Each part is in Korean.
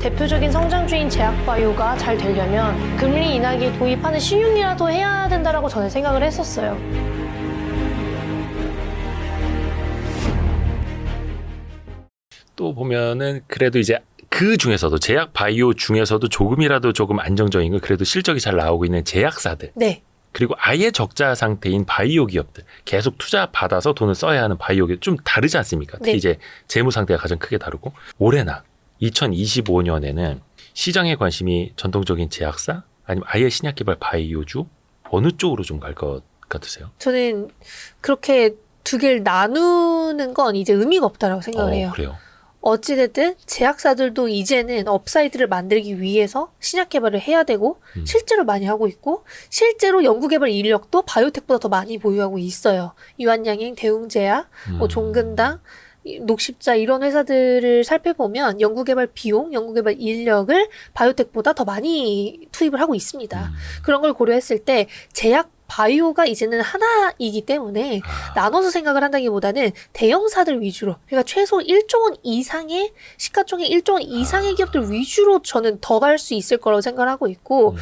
대표적인 성장주인 제약바이오가 잘 되려면 금리 인하기 도입하는 신용이라도 해야 된다라고 저는 생각을 했었어요. 또 보면은 그래도 이제 그 중에서도 제약 바이오 중에서도 조금이라도 조금 안정적인 거 그래도 실적이 잘 나오고 있는 제약사들. 네. 그리고 아예 적자 상태인 바이오 기업들. 계속 투자 받아서 돈을 써야 하는 바이오 기업 좀 다르지 않습니까? 특히 네. 이제 재무 상태가 가장 크게 다르고 올해나 2025년에는 시장의 관심이 전통적인 제약사 아니면 아예 신약 개발 바이오주 어느 쪽으로 좀 갈 것 같으세요? 저는 그렇게 두 개를 나누는 건 이제 의미가 없다라고 생각을 해요. 그래요. 어찌됐든 제약사들도 이제는 업사이드를 만들기 위해서 신약 개발을 해야 되고 실제로 많이 하고 있고 실제로 연구개발 인력도 바이오텍보다 더 많이 보유하고 있어요. 유한양행, 대웅제약, 뭐 종근당, 녹십자 이런 회사들을 살펴보면 연구개발 비용, 연구개발 인력을 바이오텍보다 더 많이 투입을 하고 있습니다. 그런 걸 고려했을 때 제약 바이오가 이제는 하나이기 때문에 나눠서 생각을 한다기보다는 대형사들 위주로 그러니까 최소 1조 원 이상의 시가총액 1조 원 이상의 기업들 위주로 저는 더 갈 수 있을 거라고 생각을 하고 있고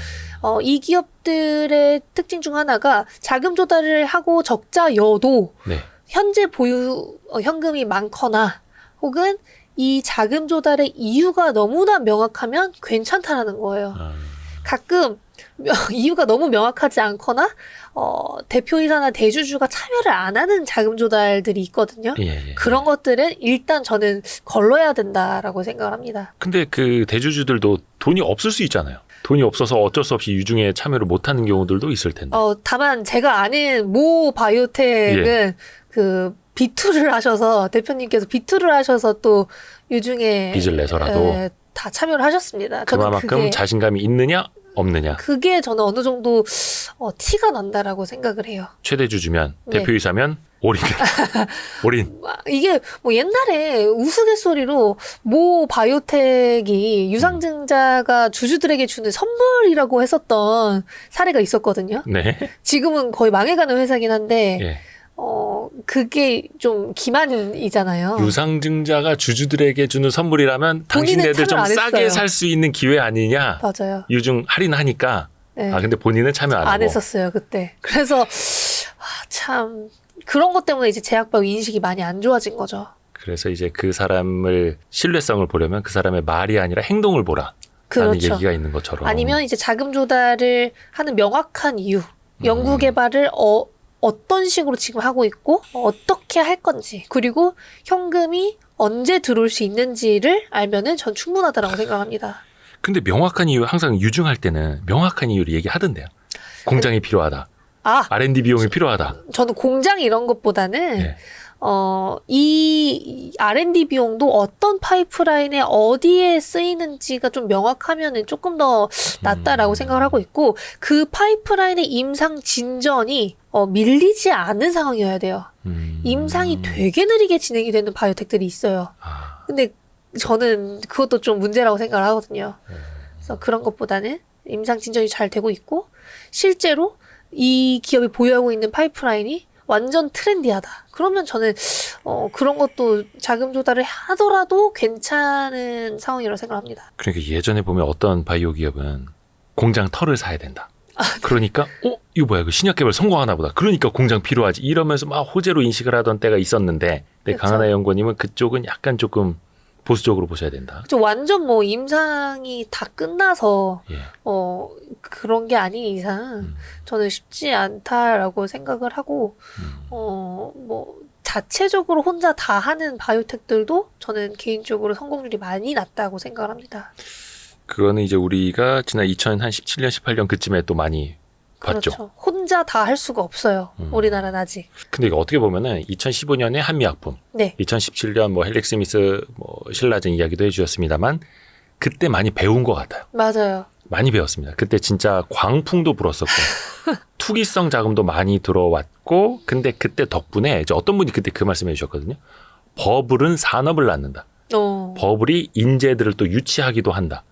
이 기업들의 특징 중 하나가 자금 조달을 하고 적자여도 네. 현재 보유 현금이 많거나 혹은 이 자금 조달의 이유가 너무나 명확하면 괜찮다라는 거예요. 가끔 이유가 너무 명확하지 않거나 대표이사나 대주주가 참여를 안 하는 자금 조달들이 있거든요. 예. 그런 것들은 일단 저는 걸러야 된다라고 생각을 합니다. 근데 그 대주주들도 돈이 없을 수 있잖아요. 돈이 없어서 어쩔 수 없이 유중에 참여를 못하는 경우들도 있을 텐데. 다만 제가 아는 모 바이오텍은 그 비투를 하셔서 대표님께서 비투를 하셔서 또 유중에 빚을 내서라도 다 참여를 하셨습니다. 저는 그만큼 자신감이 있느냐 없느냐. 그게 저는 어느 정도 티가 난다라고 생각을 해요. 최대 주주면 네. 대표이사면 올인. 올인. 이게 뭐 옛날에 우스갯소리로 모 바이오텍이 유상증자가 주주들에게 주는 선물이라고 했었던 사례가 있었거든요. 네. 지금은 거의 망해가는 회사긴 한데 예. 그게 좀 기만이잖아요. 유상증자가 주주들에게 주는 선물이라면 본인은 당신네들 좀 참여 안 싸게 했어요. 살 수 있는 기회 아니냐. 맞아요. 유중 할인하니까. 네. 근데 본인은 참여 안 하고. 안 했었어요 그때. 그래서 참 그런 것 때문에 이제 제약바이오 인식이 많이 안 좋아진 거죠. 그래서 이제 그 사람을 신뢰성을 보려면 그 사람의 말이 아니라 행동을 보라. 라는 그렇죠. 얘기가 있는 것처럼. 아니면 이제 자금 조달을 하는 명확한 이유, 연구 개발을 어떤 식으로 지금 하고 있고 어떻게 할 건지 그리고 현금이 언제 들어올 수 있는지를 알면은 전 충분하다라고 생각합니다. 근데 명확한 이유 항상 유중할 때는 명확한 이유를 얘기하던데요. 공장이 필요하다. R&D 비용이 필요하다. 저는 공장 이런 것보다는 네. 이 R&D 비용도 어떤 파이프라인에 어디에 쓰이는지가 좀 명확하면은 조금 더 낫다라고 생각을 하고 있고 그 파이프라인의 임상 진전이 밀리지 않는 상황이어야 돼요. 임상이 되게 느리게 진행이 되는 바이오텍들이 있어요. 근데 저는 그것도 좀 문제라고 생각을 하거든요. 그래서 그런 것보다는 임상 진전이 잘 되고 있고 실제로 이 기업이 보유하고 있는 파이프라인이 완전 트렌디하다. 그러면 저는 그런 것도 자금 조달을 하더라도 괜찮은 상황이라고 생각합니다. 그러니까 예전에 보면 어떤 바이오 기업은 공장 털을 사야 된다. 그러니까 이거 뭐야? 그 신약 개발 성공하나 보다. 그러니까 공장 필요하지. 이러면서 막 호재로 인식을 하던 때가 있었는데 그렇죠. 강하나 연구원님은 그쪽은 약간 조금 보수적으로 보셔야 된다. 완전 뭐 임상이 다 끝나서 예. 그런 게 아닌 이상 저는 쉽지 않다라고 생각을 하고 뭐 자체적으로 혼자 다 하는 바이오텍들도 저는 개인적으로 성공률이 많이 낮다고 생각을 합니다. 그거는 이제 우리가 지난 2017년, 18년 그쯤에 또 많이 봤죠. 그렇죠. 혼자 다 할 수가 없어요. 우리나라는 아직. 근데 이거 어떻게 보면은 2015년에 한미약품, 네. 2017년 뭐 헬릭스미스, 뭐 신라젠 이야기도 해주셨습니다만 그때 많이 배운 것 같아요. 맞아요. 많이 배웠습니다. 그때 진짜 광풍도 불었었고 투기성 자금도 많이 들어왔고 근데 그때 덕분에 이제 어떤 분이 그때 그 말씀해 주셨거든요. 버블은 산업을 낳는다. 버블이 인재들을 또 유치하기도 한다.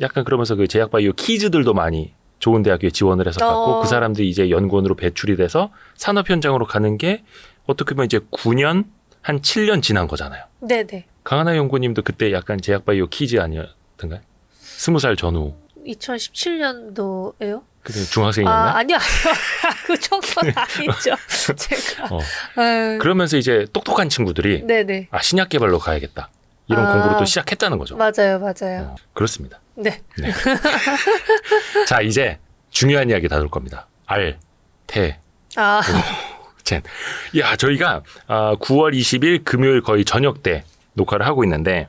약간 그러면서 그 제약바이오 키즈들도 많이 좋은 대학교에 지원을 해서 갔고 그 사람들이 이제 연구원으로 배출이 돼서 산업 현장으로 가는 게 어떻게 보면 이제 9년 한 7년 지난 거잖아요. 네네. 강하나 연구님도 그때 약간 제약바이오 키즈 같은가요? 20살 전후. 2017년도에요? 그때 중학생이었나? 아니요. 그 정도는 아니죠. 제가. 아유, 그러면서 이제 똑똑한 친구들이 네네. 신약 개발로 가야겠다. 이런 공부를 또 시작했다는 거죠. 맞아요. 그렇습니다. 네. 자, 이제 중요한 이야기 다룰 겁니다. 알, 테, 젠. 야, 저희가 9월 20일 금요일 거의 저녁 때 녹화를 하고 있는데,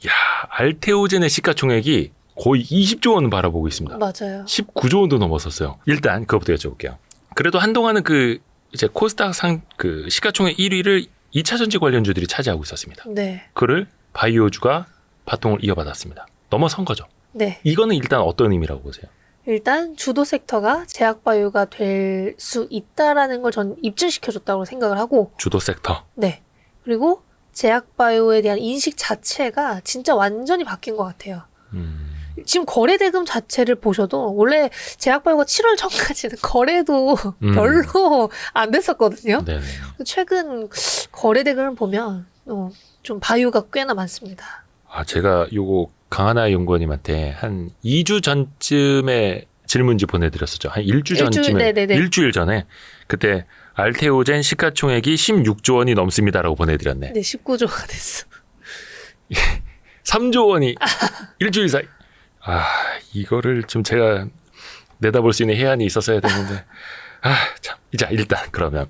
야, 알테오젠의 시가총액이 거의 20조 원 바라보고 있습니다. 맞아요. 19조 원도 넘었었어요. 일단 그것부터 여쭤볼게요. 그래도 한동안은 이제 코스닥 시가총액 1위를 2차 전지 관련주들이 차지하고 있었습니다. 네. 그를 바이오주가 바통을 이어받았습니다. 넘어선 거죠. 네. 이거는 일단 어떤 의미라고 보세요? 일단 주도 섹터가 제약바이오가 될 수 있다라는 걸 전 입증시켜줬다고 생각을 하고, 주도 섹터. 네. 그리고 제약바이오에 대한 인식 자체가 진짜 완전히 바뀐 것 같아요. 지금 거래 대금 자체를 보셔도 원래 제약바이오가 7월 전까지는 거래도 별로 안 됐었거든요. 네네. 최근 거래 대금을 보면 좀 바이오가 꽤나 많습니다. 제가 요거 강하나 연구원님한테 한 2주 전쯤에 질문지 보내드렸었죠. 한 일주일 전에 그때 알테오젠 시가총액이 16조 원이 넘습니다라고 보내드렸네. 네, 19조가 됐어. 3조 원이 일주일 사이. 이거를 좀 제가 내다볼 수 있는 해안이 있었어야 되는데. 참. 이제 일단 그러면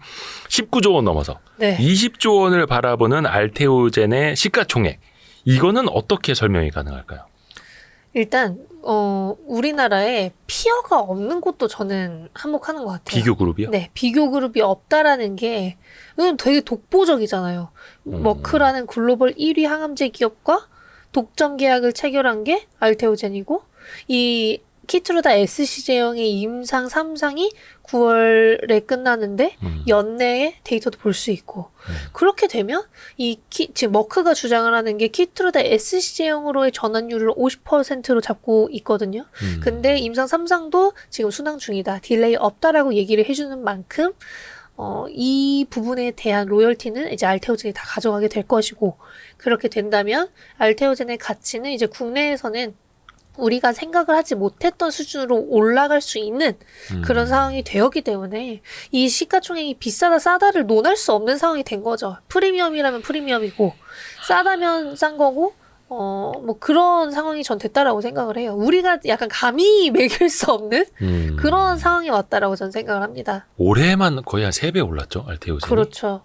19조 원 넘어서 네. 20조 원을 바라보는 알테오젠의 시가총액. 이거는 어떻게 설명이 가능할까요? 일단 우리나라에 피어가 없는 곳도 저는 한몫하는 것 같아요. 비교 그룹이요? 네, 비교 그룹이 없다라는 게 되게 독보적이잖아요. 머크라는 글로벌 1위 항암제 기업과 독점 계약을 체결한 게 알테오젠이고, 이 키트루다 SC제형의 임상 3상이 9월에 끝나는데 연내에 데이터도 볼 수 있고, 그렇게 되면 지금 머크가 주장을 하는 게 키트루다 SC제형으로의 전환율을 50%로 잡고 있거든요. 근데 임상 3상도 지금 순항 중이다, 딜레이 없다라고 얘기를 해주는 만큼 이 부분에 대한 로열티는 이제 알테오젠이 다 가져가게 될 것이고, 그렇게 된다면 알테오젠의 가치는 이제 국내에서는 우리가 생각을 하지 못했던 수준으로 올라갈 수 있는 그런 상황이 되었기 때문에 이 시가총액이 비싸다 싸다를 논할 수 없는 상황이 된 거죠. 프리미엄이라면 프리미엄이고 싸다면 싼 거고, 뭐 그런 상황이 전 됐다라고 생각을 해요. 우리가 약간 감히 매길 수 없는 그런 상황이 왔다라고 전 생각을 합니다. 올해만 거의 한 3배 올랐죠, 알테오젠이. 그렇죠.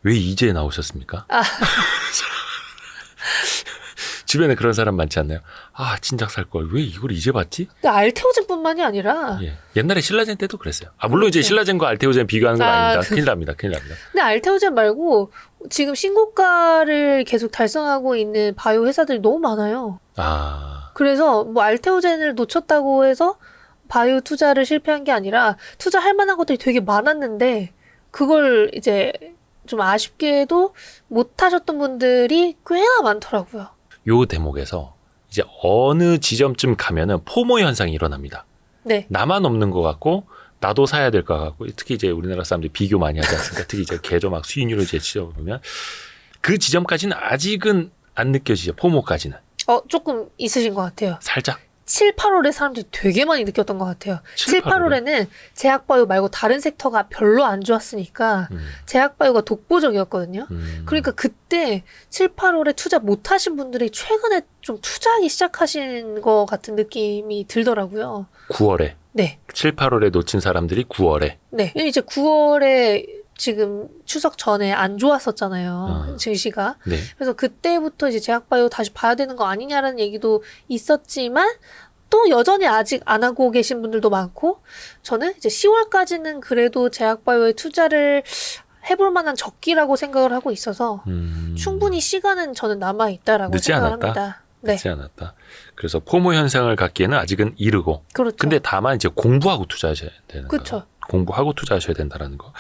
왜 이제 나오셨습니까? 주변에 그런 사람 많지 않나요? 진작 살 걸. 왜 이걸 이제 봤지? 근데 알테오젠뿐만이 아니라 옛날에 신라젠 때도 그랬어요. 물론 이제 신라젠과 알테오젠 비교하는 건 아닙니다. 큰일 납니다. 근데 알테오젠 말고 지금 신고가를 계속 달성하고 있는 바이오 회사들이 너무 많아요. 그래서 뭐 알테오젠을 놓쳤다고 해서 바이오 투자를 실패한 게 아니라 투자할 만한 것들이 되게 많았는데 그걸 이제 좀 아쉽게도 못 하셨던 분들이 꽤나 많더라고요. 요 대목에서 이제 어느 지점쯤 가면은 포모 현상이 일어납니다. 네. 나만 없는 것 같고 나도 사야 될 것 같고, 특히 이제 우리나라 사람들이 비교 많이 하지 않습니까? 특히 이제 개조 막 수익률을 지적보면 그 지점까지는 아직은 안 느껴지죠. 포모까지는. 조금 있으신 것 같아요. 살짝. 7, 8월에 사람들이 되게 많이 느꼈던 것 같아요. 7, 8월에는 제약바이오 말고 다른 섹터가 별로 안 좋았으니까 제약바이오가 독보적이었거든요. 그러니까 그때 7, 8월에 투자 못 하신 분들이 최근에 좀 투자하기 시작하신 것 같은 느낌이 들더라고요. 9월에. 네. 7, 8월에 놓친 사람들이 9월에. 네. 이제 9월에 지금 추석 전에 안 좋았었잖아요. 증시가. 네. 그래서 그때부터 이제 제약바이오 다시 봐야 되는 거 아니냐라는 얘기도 있었지만 또 여전히 아직 안 하고 계신 분들도 많고, 저는 이제 10월까지는 그래도 제약바이오에 투자를 해볼 만한 적기라고 생각을 하고 있어서 충분히 시간은 저는 남아있다라고 생각을 합니다. 늦지 않았다. 그래서 포모 현상을 갖기에는 아직은 이르고. 그렇죠. 근데 다만 이제 공부하고 투자하셔야 되는 거. 그렇죠. 공부하고 투자하셔야 된다라는 거.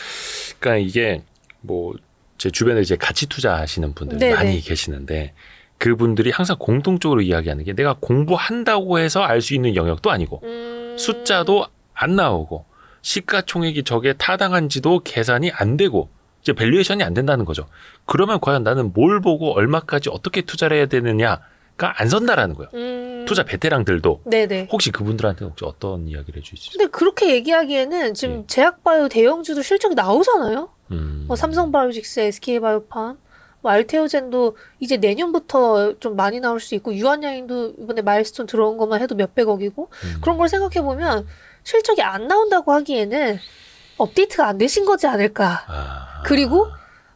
그러니까 이게 뭐 제 주변에 이제 같이 투자하시는 분들 네네. 많이 계시는데, 그분들이 항상 공통적으로 이야기하는 게, 내가 공부한다고 해서 알 수 있는 영역도 아니고 숫자도 안 나오고 시가총액이 저게 타당한지도 계산이 안 되고 이제 밸류에이션이 안 된다는 거죠. 그러면 과연 나는 뭘 보고 얼마까지 어떻게 투자를 해야 되느냐가 안 선다라는 거예요. 투자 베테랑들도 네네. 혹시 그분들한테 혹시 어떤 이야기를 해주실 수 있어요? 근데 그렇게 얘기하기에는 지금 예. 제약바이오 대형주도 실적이 나오잖아요. 음. 뭐 삼성바이오직스, SK바이오팜, 뭐 알테오젠도 이제 내년부터 좀 많이 나올 수 있고 유한양행도 이번에 마일스톤 들어온 것만 해도 몇백억이고 그런 걸 생각해 보면 실적이 안 나온다고 하기에는 업데이트가 안 되신 거지 않을까. 아. 그리고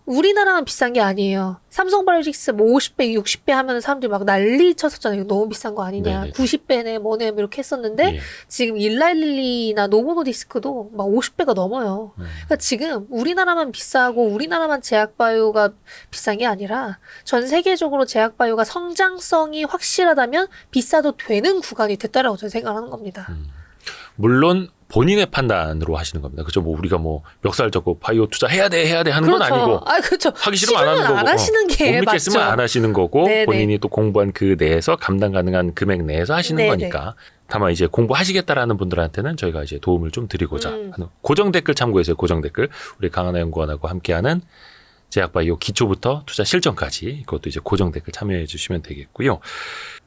우리나라만 비싼 게 아니에요. 삼성바이오직스 뭐 50배, 60배 하면 사람들이 막 난리 쳤었잖아요. 이거 너무 비싼 거 아니냐. 네네. 90배네, 뭐네, 뭐 이렇게 했었는데 예. 지금 일라일리나 노보노디스크도 막 50배가 넘어요. 그러니까 지금 우리나라만 비싸고 우리나라만 제약바이오가 비싼 게 아니라 전 세계적으로 제약바이오가 성장성이 확실하다면 비싸도 되는 구간이 됐다라고 저는 생각하는 겁니다. 물론 본인의 판단으로 하시는 겁니다. 그죠? 뭐 우리가 뭐 멱살 잡고 바이오 투자 해야 돼 하는 건 아니고 그렇죠. 하기 싫으면 안 하는 거고 안 하시는 게 못 믿겠으면 맞죠. 안 하시는 거고 네네. 본인이 또 공부한 그 내에서 감당 가능한 금액 내에서 하시는 네네. 거니까 다만 이제 공부하시겠다라는 분들한테는 저희가 이제 도움을 좀 드리고자 하는 고정 댓글 참고해서요. 고정 댓글 우리 강하나 연구원하고 함께하는 제약바이오 기초부터 투자 실전까지 그것도 이제 고정 댓글 참여해 주시면 되겠고요.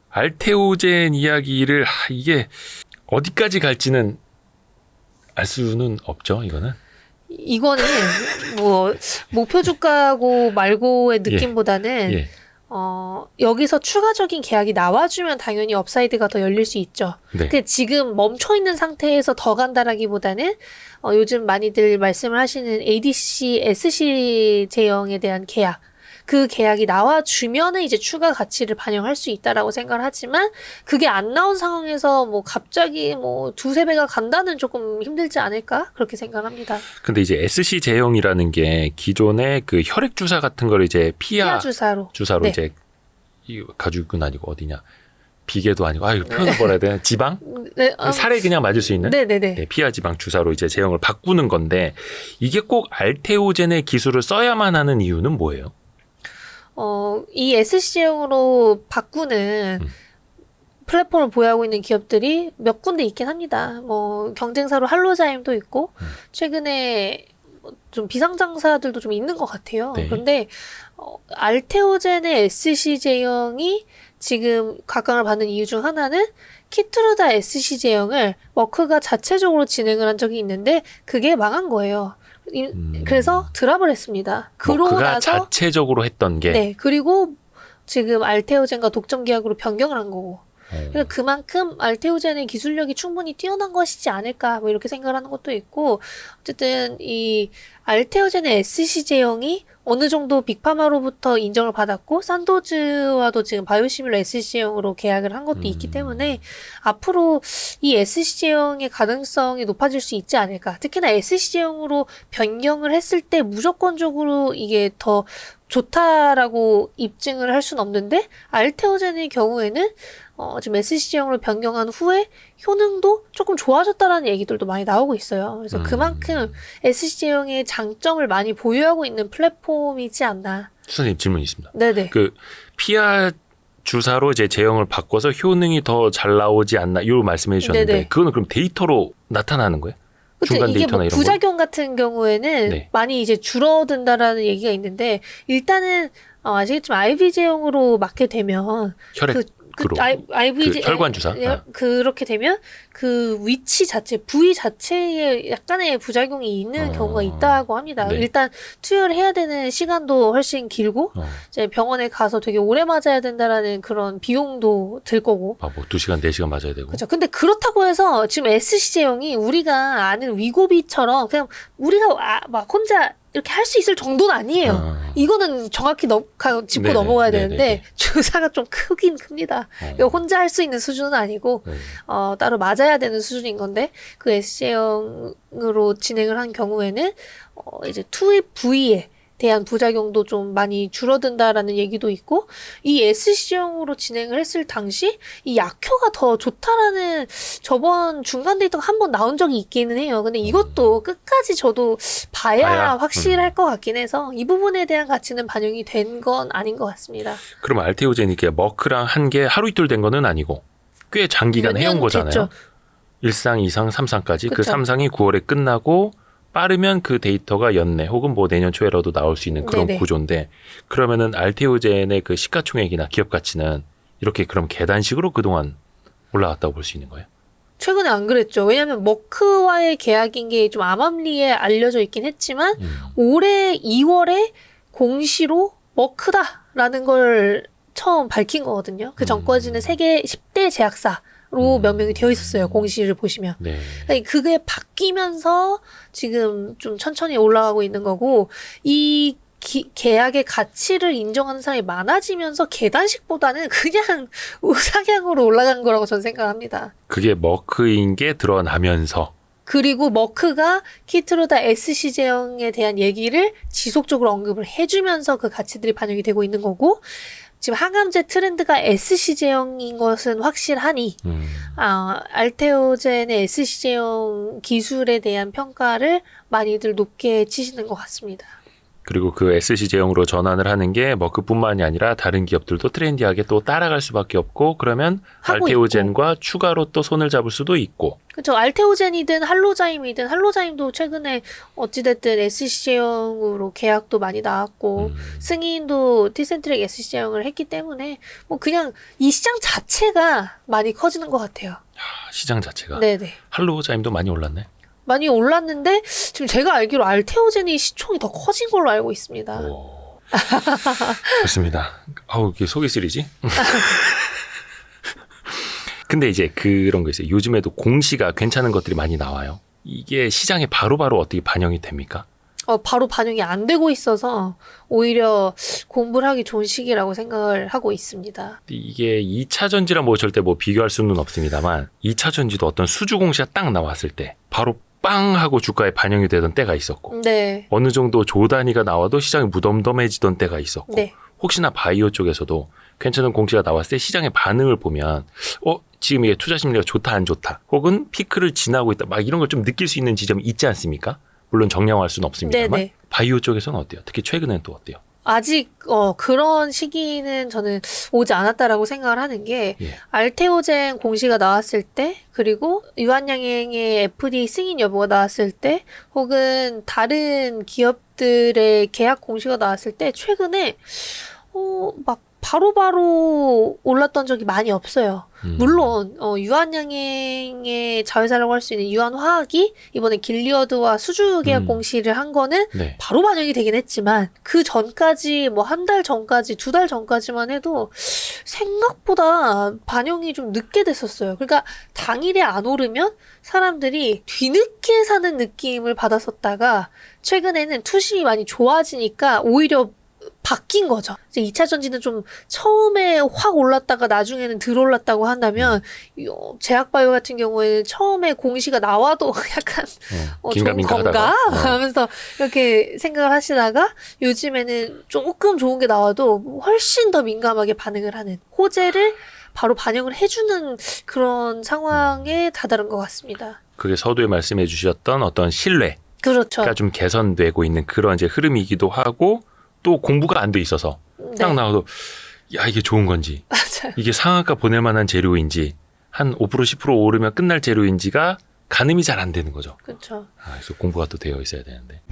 알테오젠 이야기를 이게 어디까지 갈지는 알 수는 없죠. 이거는 뭐 목표 주가고 말고의 느낌보다는 예. 여기서 추가적인 계약이 나와주면 당연히 업사이드가 더 열릴 수 있죠. 네. 근데 지금 멈춰 있는 상태에서 더 간다라기보다는 요즘 많이들 말씀을 하시는 ADC, SC 제형에 대한 계약. 그 계약이 나와주면은 이제 추가 가치를 반영할 수 있다라고 생각을 하지만 그게 안 나온 상황에서 뭐 갑자기 뭐 두세 배가 간다는 조금 힘들지 않을까? 그렇게 생각합니다. 근데 이제 SC 제형이라는 게 기존의 그 혈액 주사 같은 걸 이제 피하 주사로 네. 네. 이제 이 가죽은 아니고 어디냐 비계도 아니고 이거 표현을 뭐라 해야 되나 지방 네, 살에 그냥 맞을 수 있는 네네네. 네, 피하 지방 주사로 이제 제형을 바꾸는 건데 이게 꼭 알테오젠의 기술을 써야만 하는 이유는 뭐예요? 이 SC형으로 바꾸는 플랫폼을 보유하고 있는 기업들이 몇 군데 있긴 합니다. 뭐 경쟁사로 할로자임도 있고 최근에 좀 비상장사들도 좀 있는 것 같아요. 네. 그런데 알테오젠의 SC 제형이 지금 각광을 받는 이유 중 하나는 키트루다 SC 제형을 머크가 자체적으로 진행을 한 적이 있는데 그게 망한 거예요. 그래서 드랍을 했습니다. 그러고 머크가 나서 자체적으로 했던 게 네, 그리고 지금 알테오젠과 독점 계약으로 변경을 한 거고. 그러니까 그만큼 알테오젠의 기술력이 충분히 뛰어난 것이지 않을까 뭐 이렇게 생각을 하는 것도 있고 어쨌든 이 알테오젠의 SC 제형이 어느 정도 빅파마로부터 인정을 받았고 산도즈와도 지금 바이오시밀러 SC 제형으로 계약을 한 것도 있기 때문에 앞으로 이 SC 제형의 가능성이 높아질 수 있지 않을까. 특히나 SC 제형으로 변경을 했을 때 무조건적으로 이게 더 좋다라고 입증을 할 수는 없는데 알테오젠의 경우에는 지금 SC형으로 변경한 후에 효능도 조금 좋아졌다라는 얘기들도 많이 나오고 있어요. 그래서 그만큼 SC형의 장점을 많이 보유하고 있는 플랫폼이지 않나. 선생님 질문이 있습니다. 네네. 그 피하 주사로 이제 제형을 바꿔서 효능이 더 잘 나오지 않나 이런 말씀해 주셨는데 네네. 그거는 그럼 데이터로 나타나는 거예요? 그쵸, 중간 이게 데이터나 뭐 이런 부작용 같은 경우에는 네. 많이 이제 줄어든다라는 얘기가 있는데 일단은 아시겠지만 IV 제형으로 맞게 되면 혈액으로 IV 그 혈관 주사? 그렇게 되면 그 위치 자체, 부위 자체에 약간의 부작용이 있는 경우가 있다고 합니다. 네. 일단 투여를 해야 되는 시간도 훨씬 길고 이제 병원에 가서 되게 오래 맞아야 된다라는 그런 비용도 들 거고. 뭐 2시간, 4시간 맞아야 되고. 그렇죠. 근데 그렇다고 해서 지금 SC 제형이 우리가 아는 위고비처럼 그냥 우리가 막 혼자 이렇게 할 수 있을 정도는 아니에요. 이거는 정확히 짚고 네네, 넘어가야 네네. 되는데 주사가 좀 크긴 큽니다. 이거 혼자 할 수 있는 수준은 아니고 따로 맞아야 되는 수준인 건데 그 SC형으로 진행을 한 경우에는 이제 투입 부위에 대한 부작용도 좀 많이 줄어든다라는 얘기도 있고 이 SC형으로 진행을 했을 당시 이 약효가 더 좋다라는 저번 중간 데이터가 한 번 나온 적이 있기는 해요. 근데 이것도 끝까지 저도 봐야 확실할 것 같긴 해서 이 부분에 대한 가치는 반영이 된 건 아닌 것 같습니다. 그럼 알테오젠이 이렇게 머크랑 한 게 하루 이틀 된 거는 아니고 꽤 장기간 몇 해온 년 거잖아요. 됐죠. 1상, 2상, 3상까지. 그 그쵸. 3상이 9월에 끝나고 빠르면 그 데이터가 연내 혹은 뭐 내년 초에라도 나올 수 있는 그런 네네. 구조인데 그러면은 알테오젠의 그 시가총액이나 기업 가치는 이렇게 그럼 계단식으로 그동안 올라갔다고 볼 수 있는 거예요? 최근에 안 그랬죠. 왜냐하면 머크와의 계약인 게 좀 암암리에 알려져 있긴 했지만 올해 2월에 공시로 머크다라는 걸 처음 밝힌 거거든요. 그 전까지는 세계 10대 제약사로 명명이 되어 있었어요. 공시를 보시면. 네. 그러니까 그게 바뀌면서 지금 좀 천천히 올라가고 있는 거고 이 계약의 가치를 인정하는 사람이 많아지면서 계단식보다는 그냥 우상향으로 올라간 거라고 저는 생각합니다. 그게 머크인 게 드러나면서 그리고 머크가 키트로다 SC 제형에 대한 얘기를 지속적으로 언급을 해주면서 그 가치들이 반영이 되고 있는 거고 지금 항암제 트렌드가 SC 제형인 것은 확실하니 알테오젠의 SC 제형 기술에 대한 평가를 많이들 높게 치시는 것 같습니다. 그리고 그 SC 제형으로 전환을 하는 게 머크뿐만이 아니라 다른 기업들도 트렌디하게 또 따라갈 수밖에 없고 그러면 알테오젠과 추가로 또 손을 잡을 수도 있고 그렇죠. 알테오젠이든 할로자임이든 할로자임도 최근에 어찌됐든 SC 제형으로 계약도 많이 나왔고 승인도 티센트릭 SC 제형을 했기 때문에 뭐 그냥 이 시장 자체가 많이 커지는 것 같아요. 시장 자체가 네네. 할로자임도 많이 올랐네. 많이 올랐는데 지금 제가 알기로 알테오젠이 시총이 더 커진 걸로 알고 있습니다. 오. 좋습니다. 아우 이게 속이 쓰리지? 근데 이제 그런 거 있어요. 요즘에도 공시가 괜찮은 것들이 많이 나와요. 이게 시장에 바로바로 어떻게 반영이 됩니까? 바로 반영이 안 되고 있어서 오히려 공부를 하기 좋은 시기라고 생각을 하고 있습니다. 이게 2차 전지랑 뭐 절대 뭐 비교할 수는 없습니다만 2차 전지도 어떤 수주 공시가 딱 나왔을 때 바로 빵 하고 주가에 반영이 되던 때가 있었고 네. 어느 정도 조 단위가 나와도 시장이 무덤덤해지던 때가 있었고 네. 혹시나 바이오 쪽에서도 괜찮은 공시가 나왔을 때 시장의 반응을 보면 지금 이게 투자 심리가 좋다 안 좋다 혹은 피크를 지나고 있다 막 이런 걸 좀 느낄 수 있는 지점이 있지 않습니까? 물론 정량화할 수는 없습니다만 네네. 바이오 쪽에서는 어때요? 특히 최근에는 또 어때요? 아직 그런 시기는 저는 오지 않았다라고 생각을 하는 게 알테오젠 공시가 나왔을 때 그리고 유한양행의 FDA 승인 여부가 나왔을 때 혹은 다른 기업들의 계약 공시가 나왔을 때 최근에 막 바로바로 올랐던 적이 많이 없어요. 물론 유한양행의 자회사라고 할 수 있는 유한화학이 이번에 길리어드와 수주 계약 공시를 한 거는 네. 바로 반영이 되긴 했지만 그 전까지 뭐 한 달 전까지 2달 전까지만 해도 생각보다 반영이 좀 늦게 됐었어요. 그러니까 당일에 안 오르면 사람들이 뒤늦게 사는 느낌을 받았었다가 최근에는 투심이 많이 좋아지니까 오히려 바뀐 거죠. 이제 2차 전지는 좀 처음에 확 올랐다가 나중에는 덜 올랐다고 한다면 제약바이오 같은 경우에는 처음에 공시가 나와도 약간 좋은 건가? 하면서 이렇게 생각을 하시다가 요즘에는 조금 좋은 게 나와도 훨씬 더 민감하게 반응을 하는 호재를 바로 반영을 해주는 그런 상황에 다다른 것 같습니다. 그게 서두에 말씀해 주셨던 어떤 신뢰가 그렇죠. 좀 개선되고 있는 그런 이제 흐름이기도 하고 또 공부가 안 돼 있어서 딱 나와도 야 이게 좋은 건지 맞아요. 이게 상한가 보낼 만한 재료인지 한 5% 10% 오르면 끝날 재료인지가 가늠이 잘 안 되는 거죠. 그렇죠. 그래서 공부가 또 되어 있어야 되는데.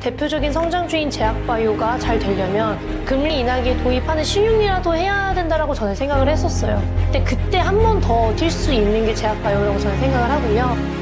대표적인 성장주인 제약바이오가 잘 되려면 금리 인하기에 도입하는 신용이라도 해야 된다라고 저는 생각을 했었어요. 근데 그때 한 번 더 뛸 수 있는 게 제약바이오라고 저는 생각을 하고요.